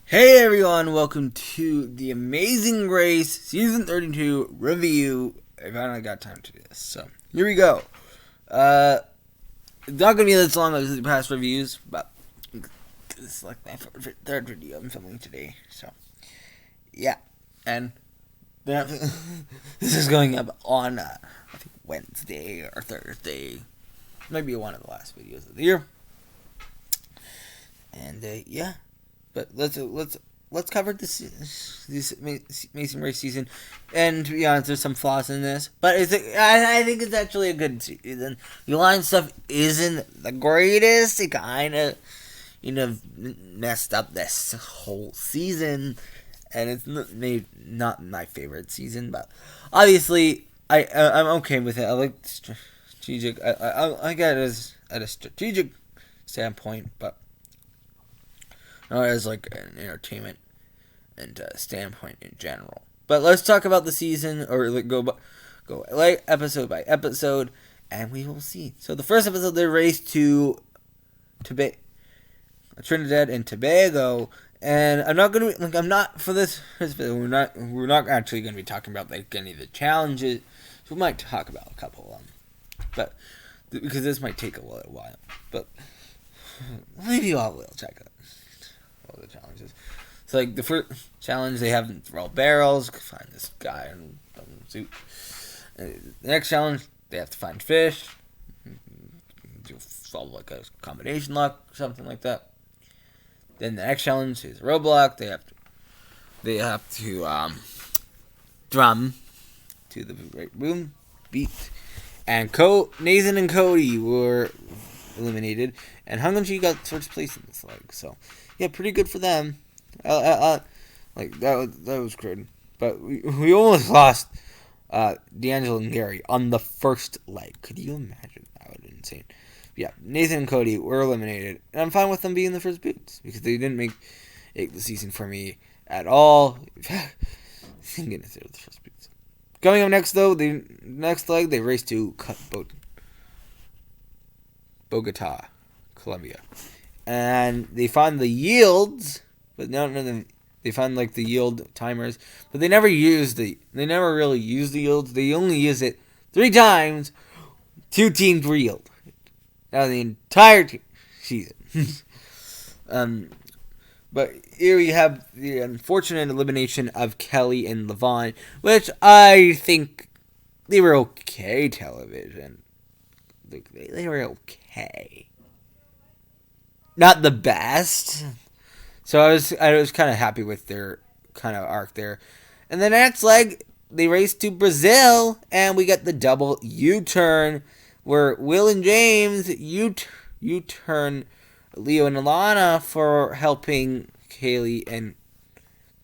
Hey everyone, welcome to The Amazing Race Season 32 review. I finally got time to do this, so here we go. It's not going to be this long as the past reviews, but this is like my third video I'm filming today, so yeah. And this is going up on, I think, Wednesday or Thursday. Maybe one of the last videos of the year. And yeah. But let's cover this Amazing Race season. And to be honest, there's some flaws in this, but I think it's actually a good season. The line stuff isn't the greatest. It kind of messed up this whole season, and it's not my favorite season. But obviously, I'm okay with it. I like strategic. I get it as at a strategic standpoint, but as like an entertainment and standpoint in general. But let's talk about the season, or go like episode by episode, and we will see. So the first episode, they race to Trinidad and Tobago, and I'm not gonna I'm not for this. We're not actually gonna be talking about like any of the challenges. So we might talk about a couple of them, but because this might take a little while, but maybe I will check out all the challenges. So like the first challenge, they have them throw barrels, find this guy in a suit. The next challenge, they have to find fish, solve like a combination lock, something like that. Then the next challenge is roadblock. They have to drum to the right boom beat. And Nathan and Cody were eliminated, and Hung and Chi got first place in this leg. So yeah, pretty good for them. Like that was good, but we almost lost D'Angelo and Gary on the first leg. Could you imagine? That would be insane. But yeah, Nathan and Cody were eliminated, and I'm fine with them being the first boots because they didn't make the season for me at all. Thank goodness they were the first boots. Coming up next, though, the next leg they race to Bogota, Colombia, and they find the yields, but they find like the yield timers, but they never really use the yields. They only use it 3 times. 2 teams were yield. That was the entire season. But here we have the unfortunate elimination of Kelly and Levon, which I think they were okay television. They were okay. Not the best. So I was kind of happy with their kind of arc there. And the next leg, they race to Brazil, and we get the double U-turn, where Will and James U-turn Leo and Alana for helping Kaylin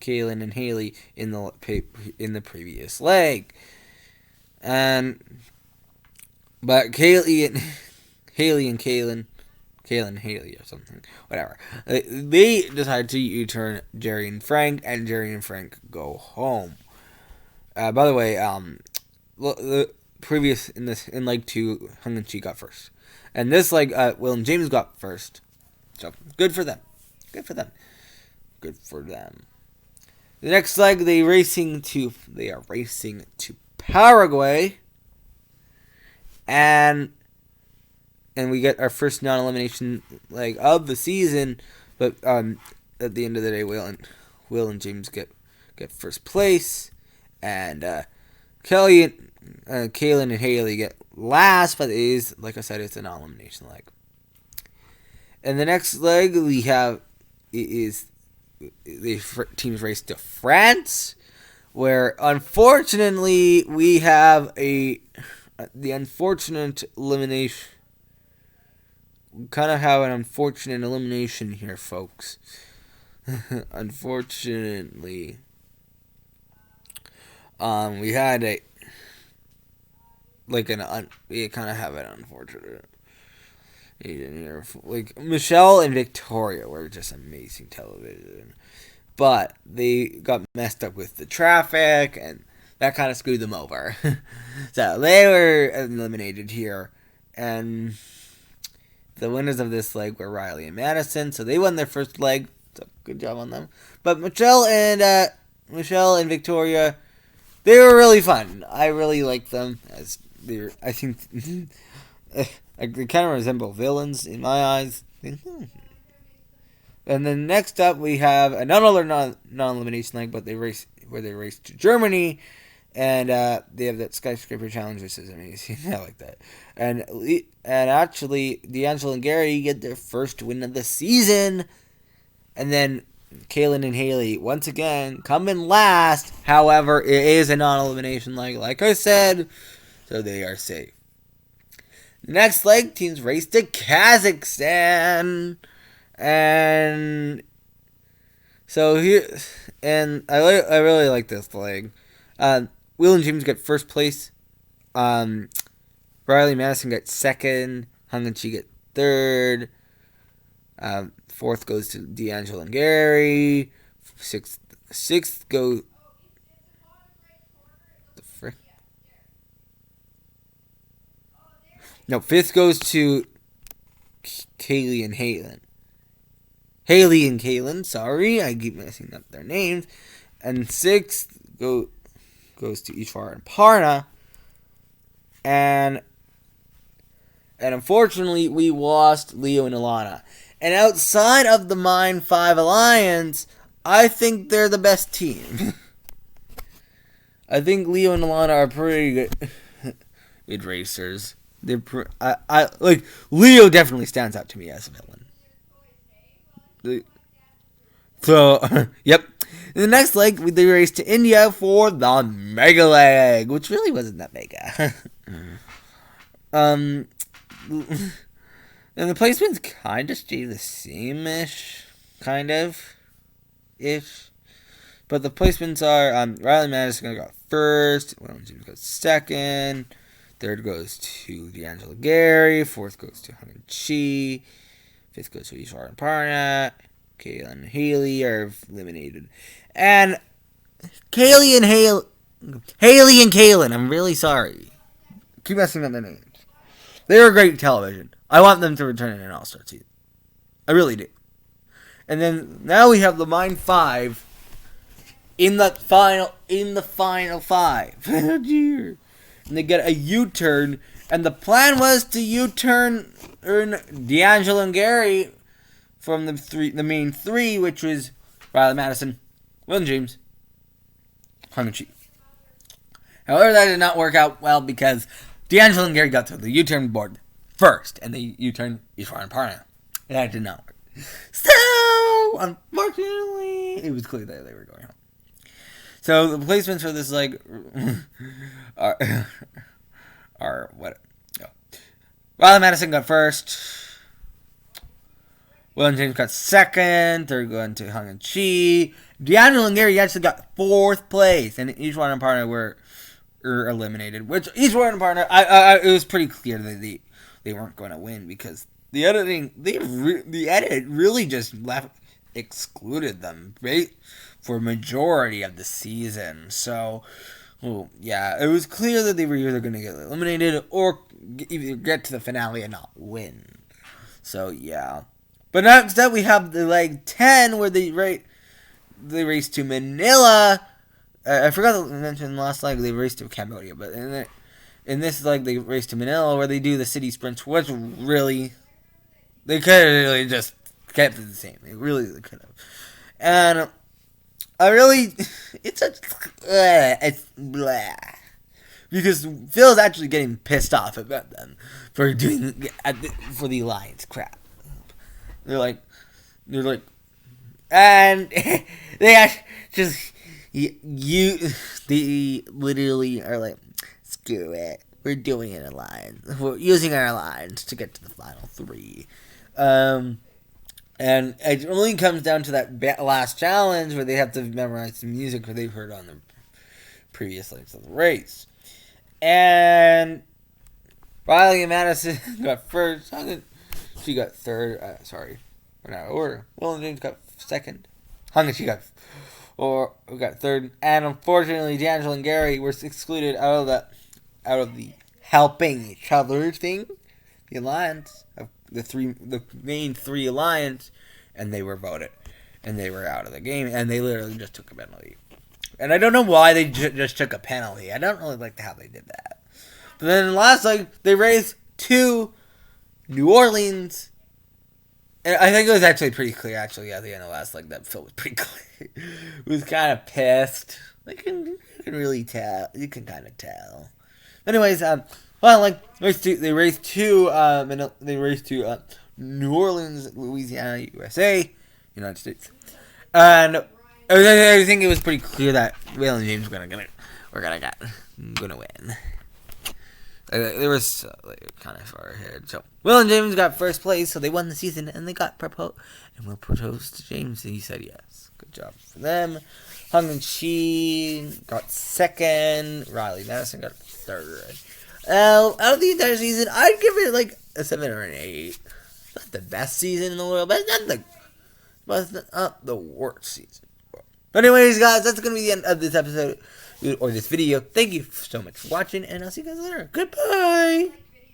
and Haley in the previous leg. But Haley and Haley or something, whatever. They decided to U-turn Jerry and Frank, and Jerry and Frank go home. By the way, the previous in leg 2, Hung and Chi got first, and this leg, Will and James got first. So good for them. Good for them. Good for them. The next leg, they are racing to Paraguay, and we get our first non-elimination leg of the season. But at the end of the day, Will and James get first place, and Kelly, Kaylin, and Haley get last. But it is, like I said, it's a non-elimination leg. And the next leg we have is the teams race to France, where unfortunately we have the unfortunate elimination. We kind of have an unfortunate elimination here, folks. Unfortunately, we had we kind of have an unfortunate here. Like Michelle and Victoria were just amazing television, but they got messed up with the traffic, and that kind of screwed them over. So they were eliminated here, and the winners of this leg were Riley and Madison, so they won their first leg. So good job on them. But Michelle and Victoria, they were really fun. I really liked them as they're. I think they kind of resemble villains in my eyes. And then next up we have another non-elimination leg, but they race to Germany, and they have that skyscraper challenge, which is amazing. I like that. And actually, D'Angelo and Gary get their first win of the season, and then Kaylin and Haley once again come in last. However, it is a non-elimination leg, like I said, so they are safe. Next leg, teams race to Kazakhstan. And so here, and I really like this leg. Will and James got first place. Riley Madison got second. Hung and Chi got third. Fourth goes to D'Angelo and Gary. Sixth go. The frick. No, fifth goes to Haley and Kaylin, sorry, I keep messing up their names. And sixth goes to Ishwar and Parna. And unfortunately, we lost Leo and Alana. And outside of the Mine 5 Alliance, I think they're the best team. I think Leo and Alana are pretty good racers. I like Leo definitely stands out to me as a villain. So, yep. In the next leg, they raced to India for the Mega Leg, which really wasn't that mega. And the placements kind of stayed the same-ish, kind of, ish. But the placements are Riley Madison got first, Will James got second, third goes to D'Angelo Gary, fourth goes to Hung and Chi. Fifth goes to Ishwar and Parna. Kaylin and Haley are eliminated. And Haley and Kaylin, I'm really sorry. Keep messing up their names. They were great television. I want them to return in an All-Star season. I really do. And then now we have the Mine 5 in the final 5. Oh dear. And they get a U-turn. And the plan was to U-turn D'Angelo and Gary from the main three, which was Riley Madison, Will James, Hung and Chi. However, that did not work out well because D'Angelo and Gary got to the U-turn board first, and they U-turned Ishwar and Parna. And that did not work. So, unfortunately, it was clear that they were going home. So the placements for this leg are what? Oh. Riley Madison got first. Will James got second. Third going to Hung and Chi. D'Angelo and Gary actually got fourth place, and Ishwar and Parna were eliminated. Which Ishwar and Parna, it was pretty clear that they weren't going to win because the edit really just excluded them right for a majority of the season. So. Well, yeah, it was clear that they were either going to get eliminated or either get to the finale and not win. So, yeah. But next up, we have the leg 10, where they race to Manila. I forgot to mention last leg, they raced to Cambodia. But in this leg, they race to Manila, where they do the city sprints, which really, they could have really just kept it the same. They really could have. And it's blah. Because Phil's actually getting pissed off about them for doing for the Alliance crap. They're like, and they they literally are like, screw it, we're doing an Alliance. We're using our Alliance to get to the final 3. And it only comes down to that last challenge where they have to memorize the music that they've heard on the previous legs of the race. And Riley and Madison got first. She got third. Sorry, we're not out of order. Will and James got second. Hung and she got third. And unfortunately, D'Angelo and Gary were excluded out of the helping each other thing, the Alliance. The main 3 Alliance, and they were voted. and they were out of the game, and they literally just took a penalty. And I don't know why they just took a penalty. I don't really like how they did that. But then last leg, they raised to New Orleans. And I think it was actually pretty clear, actually, at the end of last leg, that Phil was pretty clear. He was kind of pissed. You can really tell. You can kind of tell. Anyways, they raised to New Orleans, Louisiana, USA, United States. And I think it was pretty clear that Waylon James were gonna win. They were kind of far ahead. So Waylon James got first place, so they won the season, and they got proposed. And Will proposed to James, and he said yes. Good job for them. Hung Chi got second. Riley Madison got third. Out of the entire season, I'd give it like a 7 or an 8. Not the best season in the world, but it's not the worst season. But anyways, guys, that's going to be the end of this episode, or this video. Thank you so much for watching, and I'll see you guys later. Goodbye!